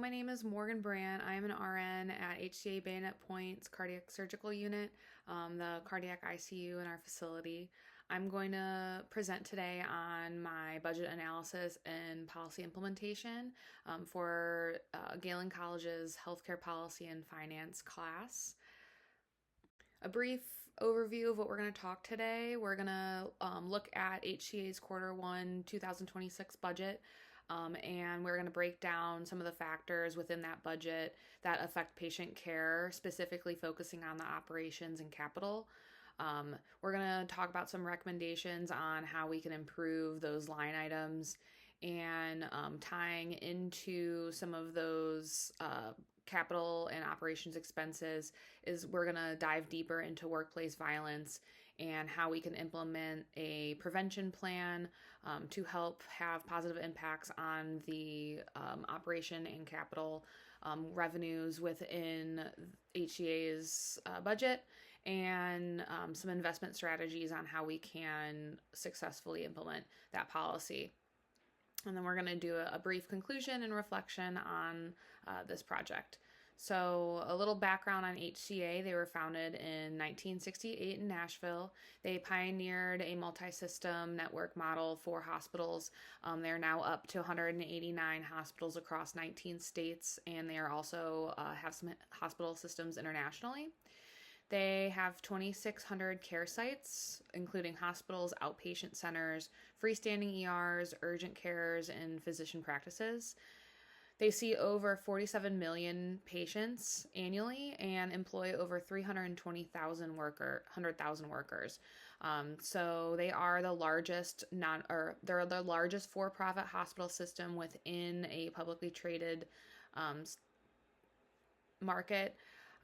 my name is Morgan Brand. I am an RN at HCA Bayonet Point's Cardiac Surgical Unit, the cardiac ICU in our facility. I'm going to present today on my budget analysis and policy implementation for Galen College's Healthcare Policy and Finance class. A brief overview of what we're going to talk today. We're going to look at HCA's Q1 2026 budget. And we're going to break down some of the factors within that budget that affect patient care, specifically focusing on the operations and capital. We're going to talk about some recommendations on how we can improve those line items, and tying into some of those capital and operations expenses is we're going to dive deeper into workplace violence and how we can implement a prevention plan to help have positive impacts on the operation and capital revenues within HCA's budget, and some investment strategies on how we can successfully implement that policy. And then we're going to do a brief conclusion and reflection on this project. So a little background on HCA. They were founded in 1968 in Nashville. They pioneered a multi-system network model for hospitals. They're now up to 189 hospitals across 19 states, and they are also have some hospital systems internationally. They have 2,600 care sites, including hospitals, outpatient centers, freestanding ERs, urgent cares, and physician practices. They see over 47 million patients annually and employ over 320,000 workers. So they are the largest they're the largest for-profit hospital system within a publicly traded market.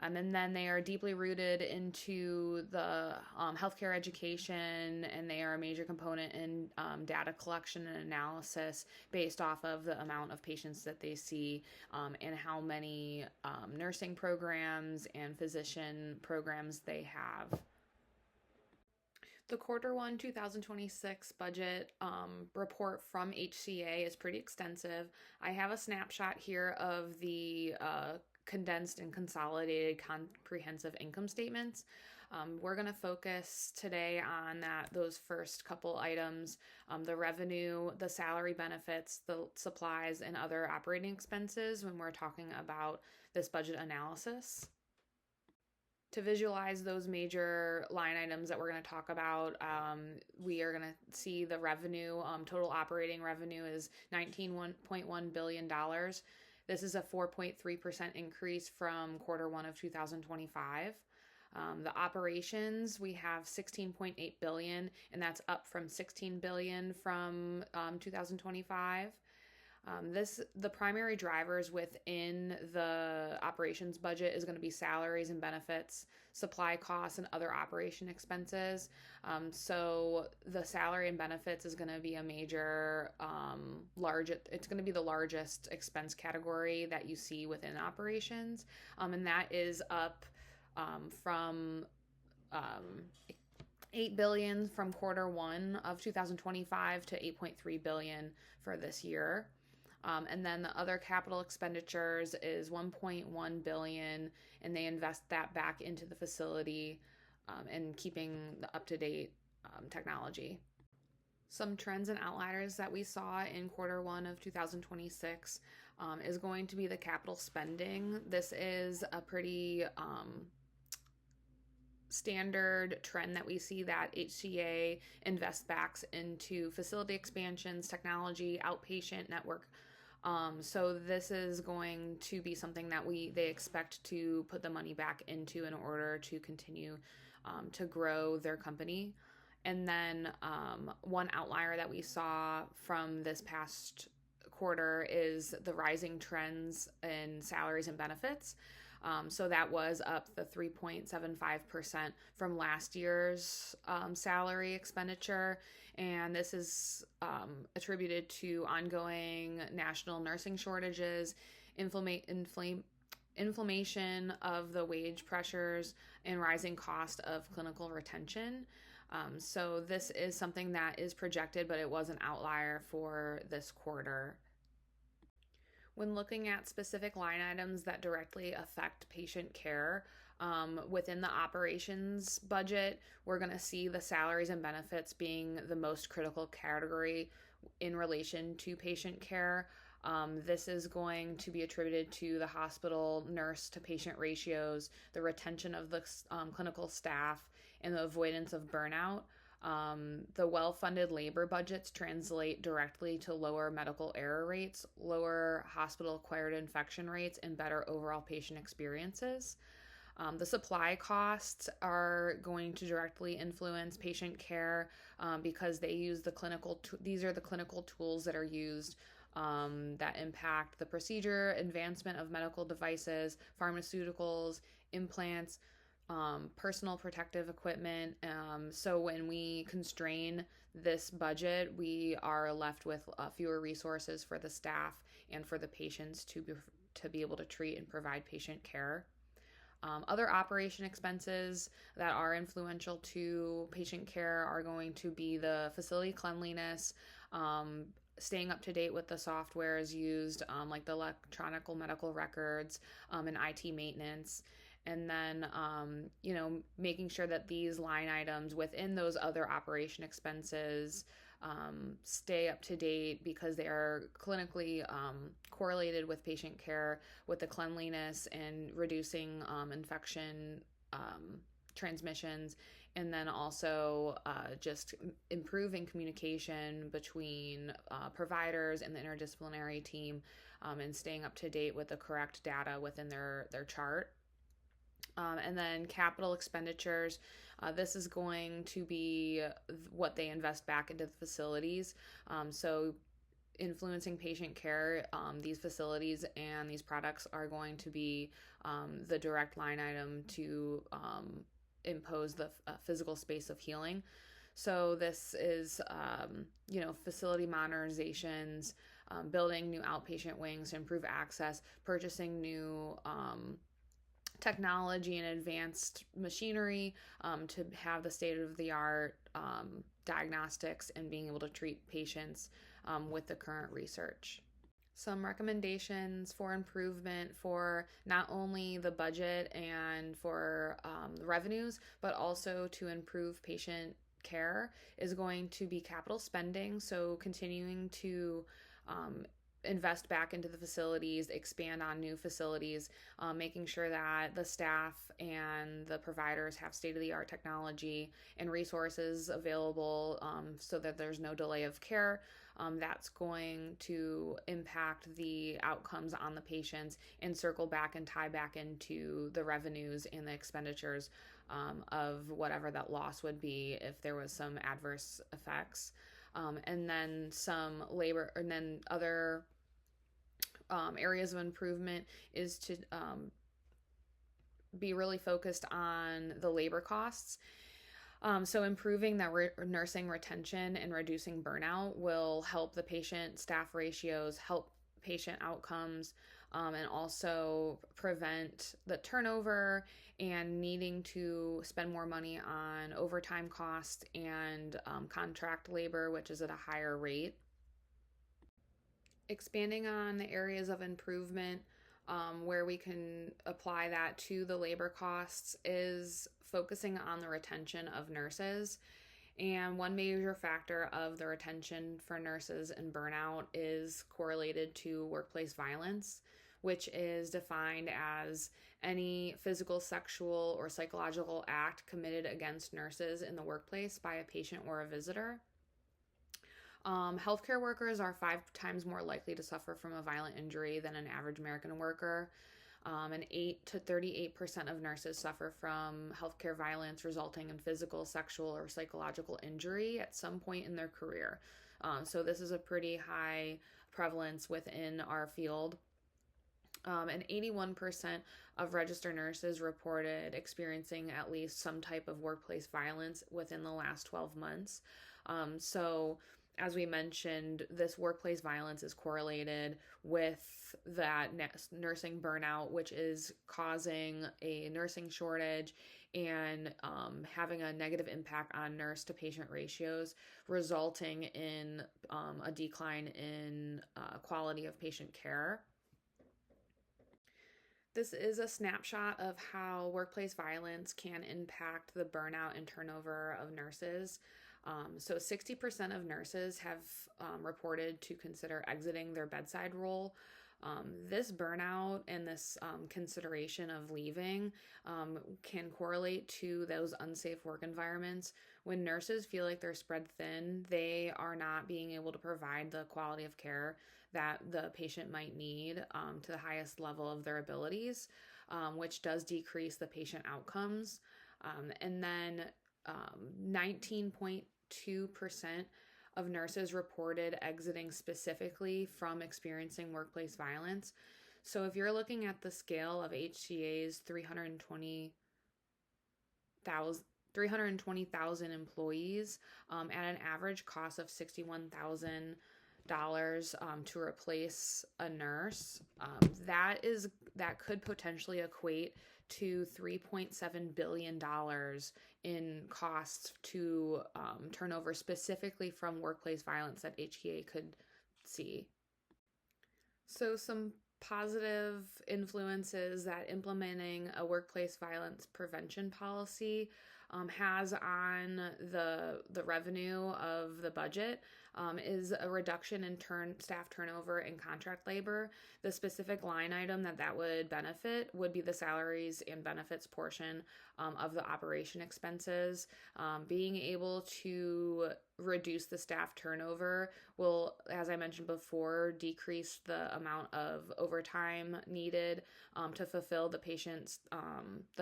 And then they are deeply rooted into the healthcare education, and they are a major component in data collection and analysis based off of the amount of patients that they see, and how many nursing programs and physician programs they have. The Q1 2026 budget report from HCA is pretty extensive. I have a snapshot here of the condensed and consolidated comprehensive income statements. We're going to focus today on those first couple items, the revenue, the salary benefits, the supplies, and other operating expenses when we're talking about this budget analysis. To visualize those major line items that we're going to talk about, we are going to see the revenue. Total operating revenue is $19.1 billion. This is a 4.3% increase from Q1 of 2025. The operations, we have $16.8 billion, and that's up from $16 billion from 2025. The primary drivers within the operations budget is going to be salaries and benefits, supply costs, and other operation expenses. So the salary and benefits is going to be a major it's going to be the largest expense category that you see within operations. And that is up from $8 billion from Q1 of 2025 to $8.3 billion for this year. And then the other capital expenditures is $1.1 billion, and they invest that back into the facility and keeping the up-to-date technology. Some trends and outliers that we saw in Q1 of 2026 is going to be the capital spending. This is a pretty standard trend that we see, that HCA invests back into facility expansions, technology, outpatient network. So this is going to be something that they expect to put the money back into in order to continue to grow their company. And then one outlier that we saw from this past quarter is the rising trends in salaries and benefits. So that was up the 3.75% from last year's salary expenditure. And this is attributed to ongoing national nursing shortages, inflammation of the wage pressures, and rising cost of clinical retention. So this is something that is projected, but it was an outlier for this quarter. When looking at specific line items that directly affect patient care, within the operations budget, we're going to see the salaries and benefits being the most critical category in relation to patient care. This is going to be attributed to the hospital nurse to patient ratios, the retention of the clinical staff, and the avoidance of burnout. The well funded labor budgets translate directly to lower medical error rates, lower hospital acquired infection rates, and better overall patient experiences. The supply costs are going to directly influence patient care because they use these are the clinical tools that are used that impact the procedure, advancement of medical devices, pharmaceuticals, implants, personal protective equipment. So when we constrain this budget, we are left with fewer resources for the staff and for the patients to be able to treat and provide patient care. Other operation expenses that are influential to patient care are going to be the facility cleanliness, staying up to date with the softwares used, like the electronic medical records, and IT maintenance. And then, making sure that these line items within those other operation expenses stay up to date because they are clinically correlated with patient care, with the cleanliness and reducing infection transmissions, and then also just improving communication between providers and the interdisciplinary team, and staying up to date with the correct data within their chart. And then capital expenditures. This is going to be what they invest back into the facilities. So influencing patient care, these facilities and these products are going to be the direct line item to impose the physical space of healing. So this is, facility modernizations, building new outpatient wings to improve access, purchasing new technology and advanced machinery to have the state-of-the-art diagnostics and being able to treat patients with the current research. Some recommendations for improvement for not only the budget and for the revenues, but also to improve patient care is going to be capital spending. So continuing to invest back into the facilities, expand on new facilities, making sure that the staff and the providers have state-of-the-art technology and resources available so that there's no delay of care. That's going to impact the outcomes on the patients and circle back and tie back into the revenues and the expenditures of whatever that loss would be if there was some adverse effects. And then some labor, and then other areas of improvement is to be really focused on the labor costs. So improving that nursing retention and reducing burnout will help the patient staff ratios, help patient outcomes, and also prevent the turnover and needing to spend more money on overtime costs and contract labor, which is at a higher rate. Expanding on the areas of improvement where we can apply that to the labor costs is focusing on the retention of nurses. And one major factor of the retention for nurses and burnout is correlated to workplace violence, which is defined as any physical, sexual, or psychological act committed against nurses in the workplace by a patient or a visitor. Healthcare workers are 5 times more likely to suffer from a violent injury than an average American worker. And 8 to 38% of nurses suffer from healthcare violence resulting in physical, sexual, or psychological injury at some point in their career. So this is a pretty high prevalence within our field. And 81% of registered nurses reported experiencing at least some type of workplace violence within the last 12 months. So as we mentioned, this workplace violence is correlated with that nursing burnout, which is causing a nursing shortage and having a negative impact on nurse to patient ratios, resulting in a decline in quality of patient care. This is a snapshot of how workplace violence can impact the burnout and turnover of nurses. So 60% of nurses have reported to consider exiting their bedside role. This burnout and this consideration of leaving can correlate to those unsafe work environments. When nurses feel like they're spread thin, they are not being able to provide the quality of care that the patient might need to the highest level of their abilities, which does decrease the patient outcomes. And then 19.2% of nurses reported exiting specifically from experiencing workplace violence. So if you're looking at the scale of HCA's 320,000 employees at an average cost of $61,000 to replace a nurse, that could potentially equate to $3.7 billion in costs to turnover specifically from workplace violence that HCA could see. So some positive influences that implementing a workplace violence prevention policy has on the revenue of the budget is a reduction in staff turnover and contract labor. The specific line item that would benefit would be the salaries and benefits portion of the operation expenses. Being able to reduce the staff turnover will, as I mentioned before, decrease the amount of overtime needed to fulfill the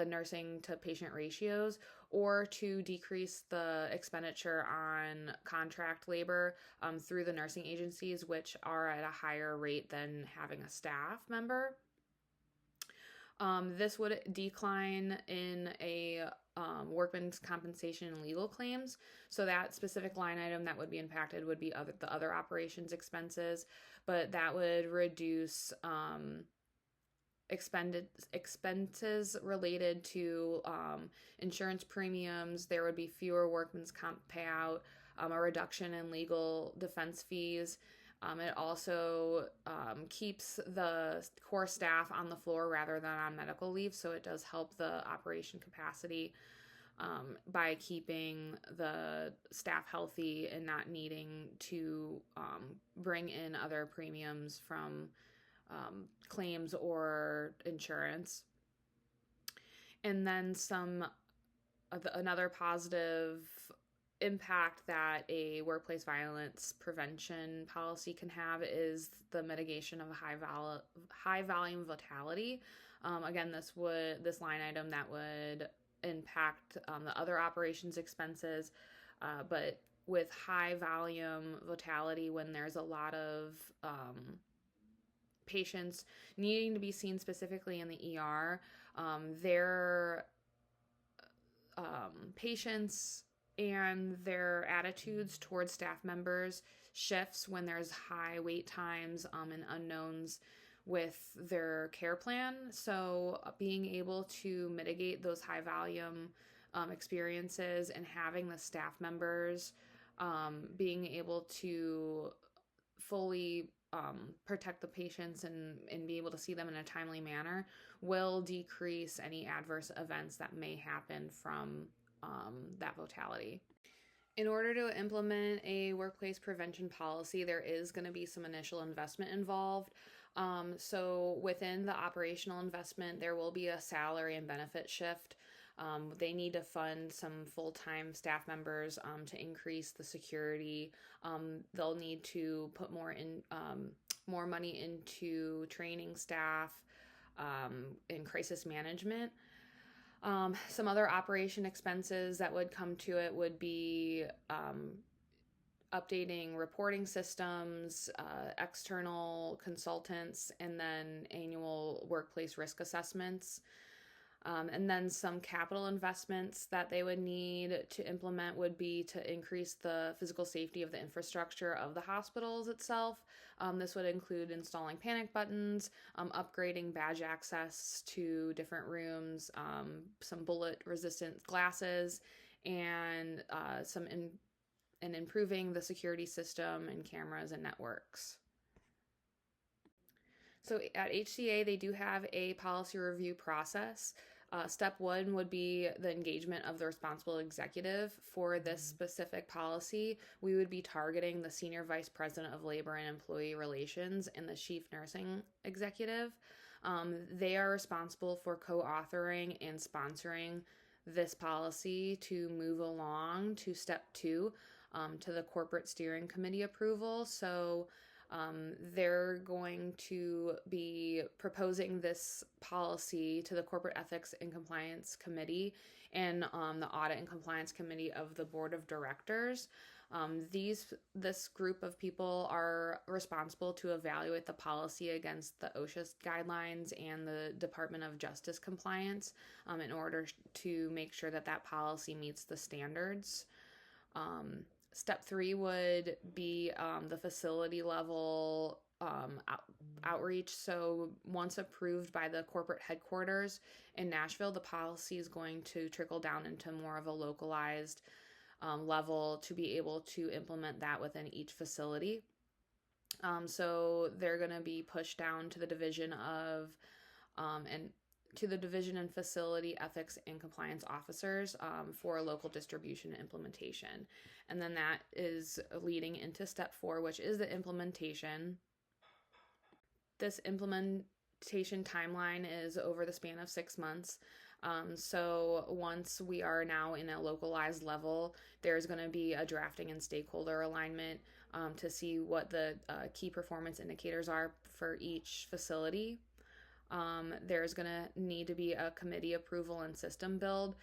nursing to patient ratios, or to decrease the expenditure on contract labor through the nursing agencies, which are at a higher rate than having a staff member. This would decline in a workman's compensation and legal claims. So that specific line item that would be impacted would be the other operations expenses, but that would reduce expenses related to insurance premiums. There would be fewer workman's comp payout, a reduction in legal defense fees. It also keeps the core staff on the floor rather than on medical leave, so it does help the operation capacity by keeping the staff healthy and not needing to bring in other premiums from claims or insurance. And then another positive impact that a workplace violence prevention policy can have is the mitigation of high volume fatality. Again, this line item that would impact the other operations expenses, but with high volume fatality, when there's a lot of patients needing to be seen specifically in the ER, their patients and their attitudes towards staff members shifts when there's high wait times and unknowns with their care plan. So being able to mitigate those high volume experiences and having the staff members being able to fully protect the patients and be able to see them in a timely manner will decrease any adverse events that may happen from that fatality. In order to implement a workplace prevention policy, there is going to be some initial investment involved. So within the operational investment, there will be a salary and benefit shift. They need to fund some full-time staff members to increase the security. They'll need to put more money into training staff in crisis management. Some other operation expenses that would come to it would be updating reporting systems, external consultants, and then annual workplace risk assessments. And then some capital investments that they would need to implement would be to increase the physical safety of the infrastructure of the hospitals itself. This would include installing panic buttons, upgrading badge access to different rooms, some bullet-resistant glasses, and improving the security system and cameras and networks. So at HCA, they do have a policy review process. Step one would be the engagement of the responsible executive. For this specific policy, we would be targeting the Senior Vice President of Labor and Employee Relations and the Chief Nursing Executive. They are responsible for co authoring and sponsoring this policy to move along to step two, to the corporate steering committee approval. So they're going to be proposing this policy to the Corporate Ethics and Compliance Committee and the Audit and Compliance Committee of the Board of Directors. This group of people are responsible to evaluate the policy against the OSHA guidelines and the Department of Justice compliance, in order to make sure that that policy meets the standards. Step three would be the facility level outreach. So once approved by the corporate headquarters in Nashville, the policy is going to trickle down into more of a localized level to be able to implement that within each facility. So they're going to be pushed down to the division of and facility ethics and compliance officers for local distribution and implementation. And then that is leading into step four, which is the implementation. This implementation timeline is over the span of 6 months. So once we are now in a localized level, there's going to be a drafting and stakeholder alignment to see what the key performance indicators are for each facility. There's going to need to be a committee approval and system build.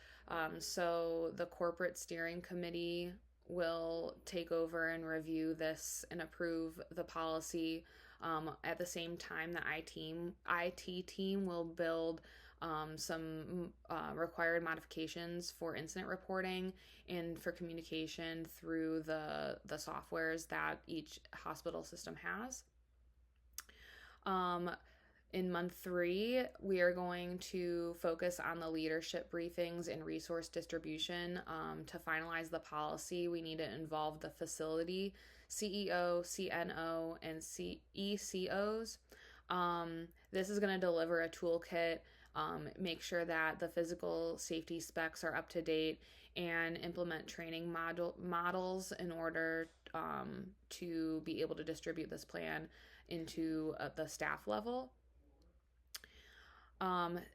So the corporate steering committee will take over and review this and approve the policy. At the same time, the IT team will build some required modifications for incident reporting and for communication through the softwares that each hospital system has. In month 3, we are going to focus on the leadership briefings and resource distribution. To finalize the policy, we need to involve the facility, CEO, CNO, and ECOs. This is going to deliver a toolkit, make sure that the physical safety specs are up to date, and implement training models in order to be able to distribute this plan into the staff level.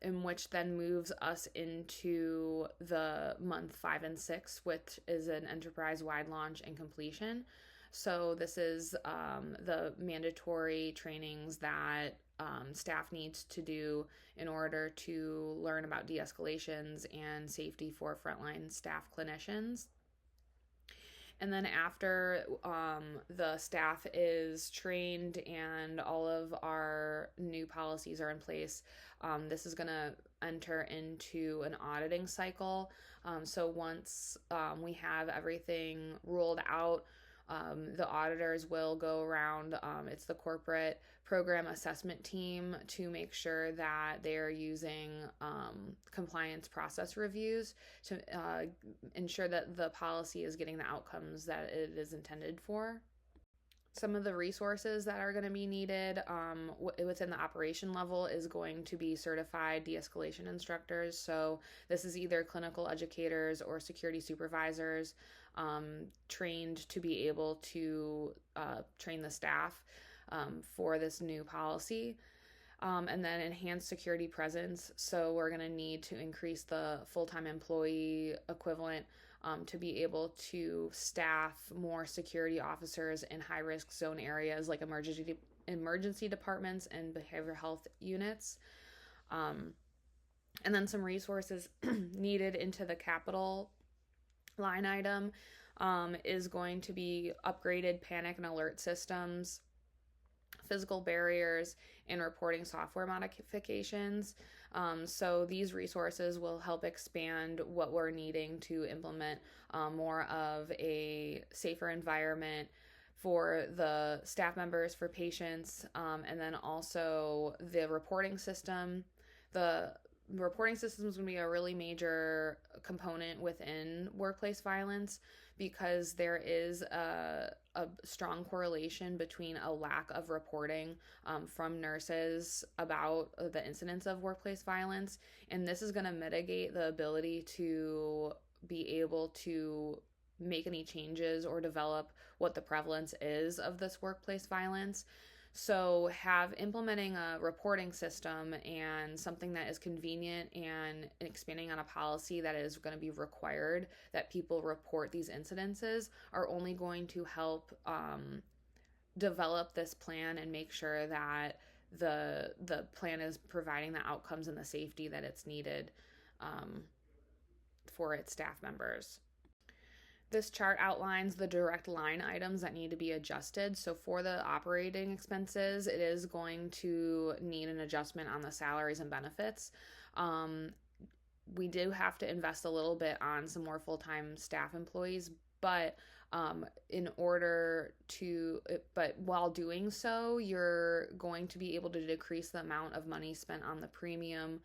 In which then moves us into the month 5 and 6, which is an enterprise-wide launch and completion. So this is the mandatory trainings that staff needs to do in order to learn about de-escalations and safety for frontline staff clinicians. And then after the staff is trained and all of our new policies are in place, this is going to enter into an auditing cycle. So once we have everything rolled out, the auditors will go around. It's the corporate program assessment team to make sure that they're using compliance process reviews to ensure that the policy is getting the outcomes that it is intended for. Some of the resources that are going to be needed within the operation level is going to be certified de-escalation instructors. So this is either clinical educators or security supervisors trained to be able to train the staff for this new policy. And then enhanced security presence. So we're going to need to increase the full-time employee equivalent to be able to staff more security officers in high-risk zone areas like emergency departments and behavioral health units. And then some resources needed into the capital line item is going to be upgraded panic and alert systems, physical barriers, and reporting software modifications. So these resources will help expand what we're needing to implement more of a safer environment for the staff members, for patients, and then also the reporting system. The reporting system is going to be a really major component within workplace violence because there is a strong correlation between a lack of reporting from nurses about the incidence of workplace violence. And this is going to mitigate the ability to be able to make any changes or develop what the prevalence is of this workplace violence. So, have implementing a reporting system and something that is convenient and expanding on a policy that is going to be required that people report these incidences are only going to help develop this plan and make sure that the plan is providing the outcomes and the safety that it's needed um, for its staff members. This chart outlines the direct line items that need to be adjusted. So for the operating expenses, it is going to need an adjustment on the salaries and benefits. We do have to invest a little bit on some more full-time staff employees, but but while doing so, you're going to be able to decrease the amount of money spent on the premium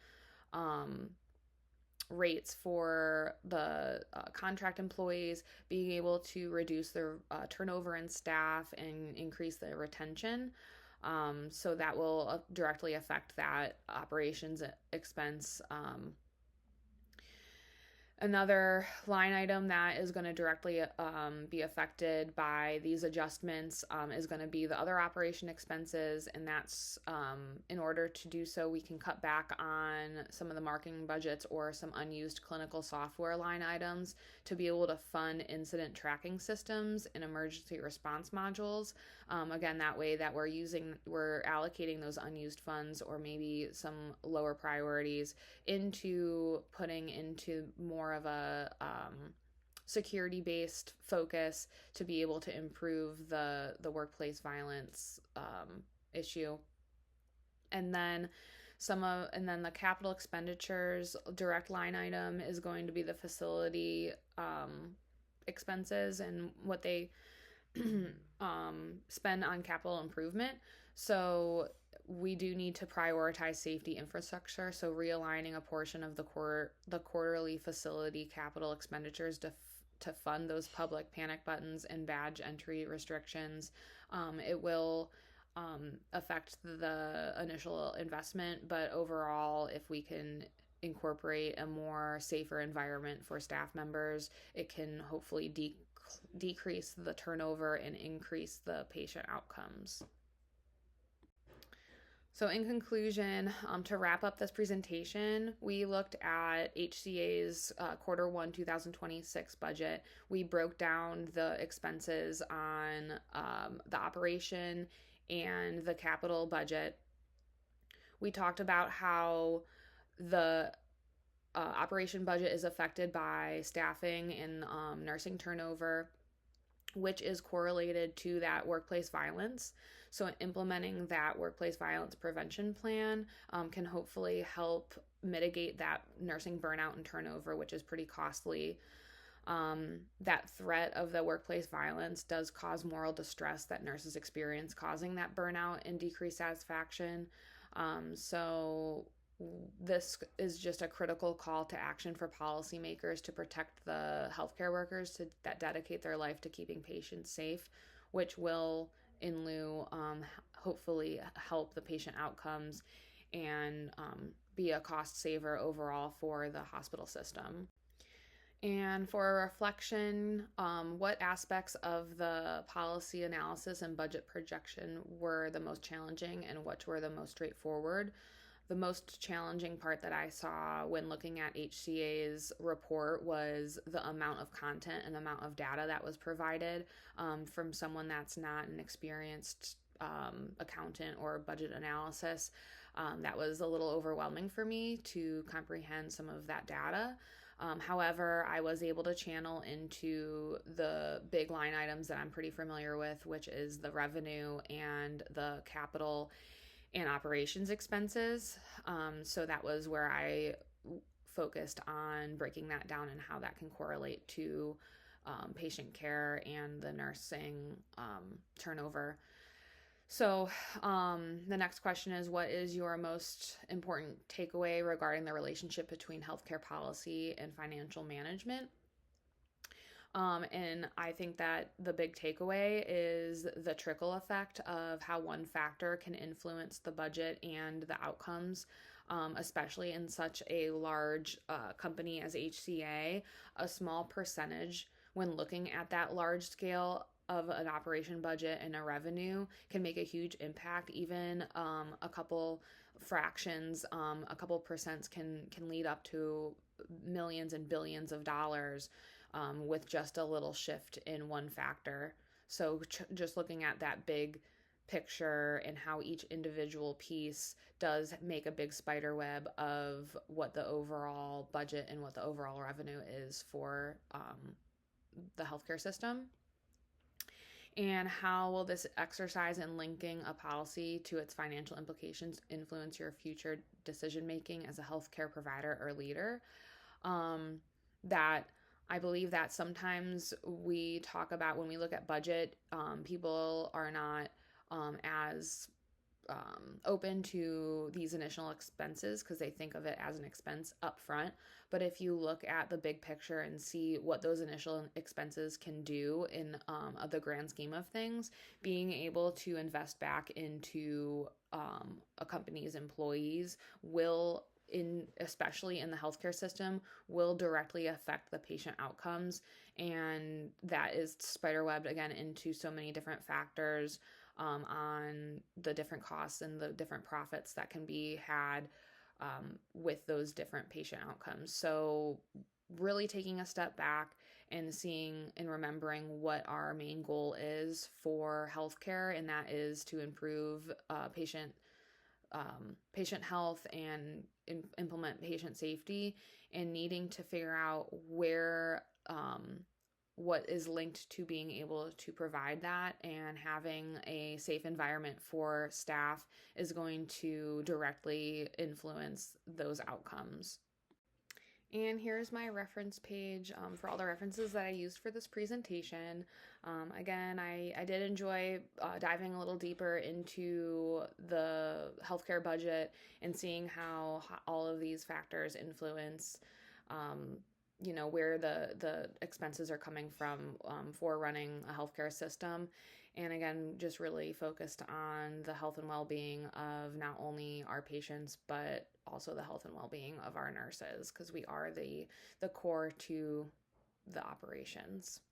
rates for the contract employees, being able to reduce their turnover in staff and increase their retention. So that will directly affect that operations expense. Another line item that is going to directly be affected by these adjustments is going to be the other operation expenses, and that's in order to do so, we can cut back on some of the marketing budgets or some unused clinical software line items to be able to fund incident tracking systems and emergency response modules. Again, that way that we're allocating those unused funds or maybe some lower priorities into putting into more of a security-based focus to be able to improve the workplace violence issue. And then the capital expenditures direct line item is going to be the facility expenses and what they spend on capital improvement. So we do need to prioritize safety infrastructure. So realigning a portion of the quarterly facility capital expenditures to fund those public panic buttons and badge entry restrictions. It will affect the initial investment, but overall, if we can incorporate a more safer environment for staff members, it can hopefully decrease the turnover and increase the patient outcomes. So in conclusion, to wrap up this presentation, we looked at HCA's Q1 2026 budget. We broke down the expenses on the operation and the capital budget. We talked about how the operation budget is affected by staffing and nursing turnover, which is correlated to that workplace violence. So implementing that workplace violence prevention plan can hopefully help mitigate that nursing burnout and turnover, which is pretty costly. That threat of the workplace violence does cause moral distress that nurses experience, causing that burnout and decreased satisfaction. So this is just a critical call to action for policymakers to protect the healthcare workers that dedicate their life to keeping patients safe, which will, in lieu, hopefully help the patient outcomes and be a cost saver overall for the hospital system. And for a reflection, what aspects of the policy analysis and budget projection were the most challenging and which were the most straightforward? The most challenging part that I saw when looking at HCA's report was the amount of content and amount of data that was provided from someone that's not an experienced accountant or budget analysis. That was a little overwhelming for me to comprehend some of that data. However, I was able to channel into the big line items that I'm pretty familiar with, which is the revenue and the capital and operations expenses. So that was where I focused on breaking that down and how that can correlate to patient care and the nursing turnover. So, the next question is, what is your most important takeaway regarding the relationship between healthcare policy and financial management? And I think that the big takeaway is the trickle effect of how one factor can influence the budget and the outcomes, especially in such a large company as HCA. A small percentage, when looking at that large scale of an operation budget and a revenue, can make a huge impact. Even a couple fractions, a couple percents can lead up to millions and billions of dollars with just a little shift in one factor. So, just looking at that big picture and how each individual piece does make a big spider web of what the overall budget and what the overall revenue is for the healthcare system. And how will this exercise in linking a policy to its financial implications influence your future decision making as a healthcare provider or leader? That I believe that sometimes we talk about when we look at budget, people are not as open to these initial expenses because they think of it as an expense up front. But if you look at the big picture and see what those initial expenses can do in the grand scheme of things, being able to invest back into a company's employees will especially in the healthcare system, will directly affect the patient outcomes. And that is spiderwebbed again into so many different factors on the different costs and the different profits that can be had with those different patient outcomes. So, really taking a step back and seeing and remembering what our main goal is for healthcare, and that is to improve patient health and implement patient safety, and needing to figure out where what is linked to being able to provide that, and having a safe environment for staff is going to directly influence those outcomes. And here's my reference page for all the references that I used for this presentation. Again, I did enjoy diving a little deeper into the healthcare budget and seeing how all of these factors influence, where the expenses are coming from for running a healthcare system. And again, just really focused on the health and well-being of not only our patients, but also the health and well-being of our nurses, because we are the core to the operations.